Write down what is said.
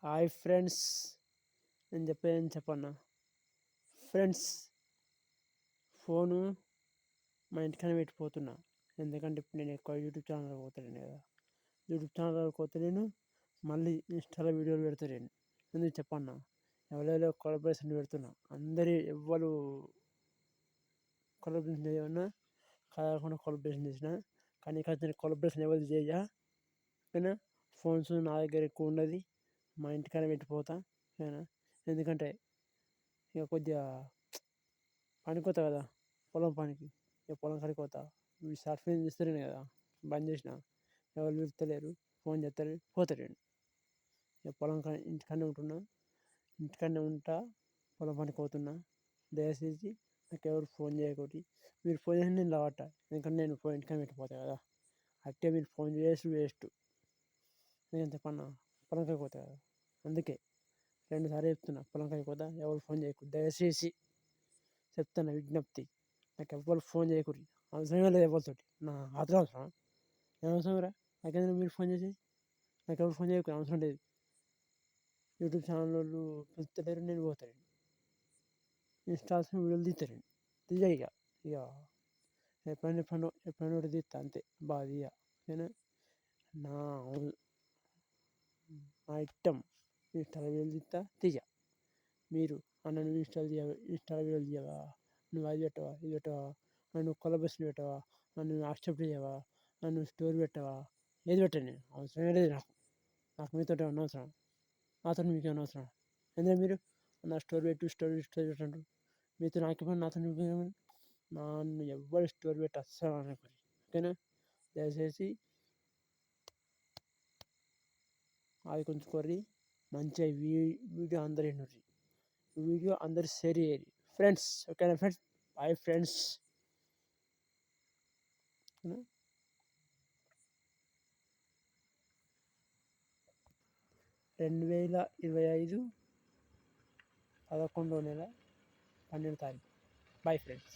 Hi friends, నేను చెప్పేది చెప్పన్నా ఫ్రెండ్స్. ఫోను మా ఇంటికాడ పెట్టిపోతున్నా. ఎందుకంటే ఇప్పుడు నేను ఎక్కువ యూట్యూబ్ ఛానల్ పోతలేను కదా. యూట్యూబ్ ఛానల్ పోతలేను, మళ్ళీ ఇన్స్టాలో వీడియోలు పెడతలేను. ఎందుకు చెప్పన్నా, ఎవరెవరో కొలబరేషన్ పెడుతున్నా. ఎవ్వరు కొలబరేషన్ చేయమన్నా కాకుండా కొలబరేషన్ చేసిన, కానీ ఇక్కడ కొలబరేషన్ ఎవరు చేయా. ఓకేనా, ఫోన్స్ నా దగ్గర ఎక్కువ ఉన్నది, మా ఇంటికాడ పెట్టిపోతా. ఓకేనా, ఎందుకంటే ఇక కొద్దిగా పనికొతా కదా, పొలం పనికి. ఇక పొలం కాడికి పోతా, ఈ సర్ఫింగ్ చేస్తలేను కదా, బంద్ చేసిన. ఎవరు పిలుస్తలేరు, ఫోన్ చేస్తలేరు, పోతలేను. ఇక ఇంటికాడనే ఉంటున్నా, ఇంటికాడనే ఉంటా, పొలం పనికి పోతున్నా. దయచేసి నాకు ఎవరు ఫోన్ చేయకూడదు. మీరు ఫోన్ చేసి నేను రావట, ఎందుకంటే నేను ఇంటికాడ పెట్టిపోతా కదా. అట్టే మీరు ఫోన్ వేస్ట్. నేను చెప్పన్నా, పొలంకాడికి పోతా కదా, అందుకే 2 సార్లు చెప్తున్నా, పొలంకాడికి పోతా, ఎవరు ఫోన్ చేయకూడదు. దయచేసి చెప్తున్నా, విజ్ఞప్తి. నాకు ఎవ్వరు ఫోన్ చేయకూడదు, అవసరమే లేదు ఎవరితోటి. నా ఆత్రం అవసరం ఏమవసరం రా, నాకేంద్ర మీరు ఫోన్ చేసి. నాకు ఎవరు ఫోన్ చేయకూడదు, అవసరం లేదు. యూట్యూబ్ ఛానల్ వాళ్ళు పిలుస్తలేరు, నేను పోతలేను. ఇన్స్టాల్స్ వీడియోలు తీయ ఇక ఎప్పుడైనా ఒకటి తీస్తా, అంతే. బాగా తీయ. ఓకేనా, నా నా ఇష్టం. ఇన్స్టాలో వీడియోలు తీయ. మీరు నన్ను ఇన్స్టాల్ వీడియోలు తీయవా, నువ్వు అది పెట్టవా, ఇది పెట్టవా, నన్ను కొలబరేషన్ పెట్టవా, నన్ను యాక్సెప్ట్ చేయవా, నన్ను స్టోరీ పెట్టవా, ఏది పెట్టండి, అవసరమే లేదు నాకు మీతో ఏమన్నా అవసరం, నాతో మీకు ఏమన్నా అవసరం. ఎందుకంటే మీరు నా స్టోరీ పెట్టండి, మీతో నాకు నాతో నన్ను ఎవ్వరు స్టోరీ పెట్టి అస్సలు అనుకోండి. ఓకేనా, దయచేసి అది కొంచెం కొర్రి మంచిగా వీడియో అందరూ వీడియో అందరు షేర్ చేయాలి ఫ్రెండ్స్. ఓకేనా ఫ్రెండ్స్, బాయ్ ఫ్రెండ్స్. 2025 11వ నెల 12వ తారీఖు. Boy friends.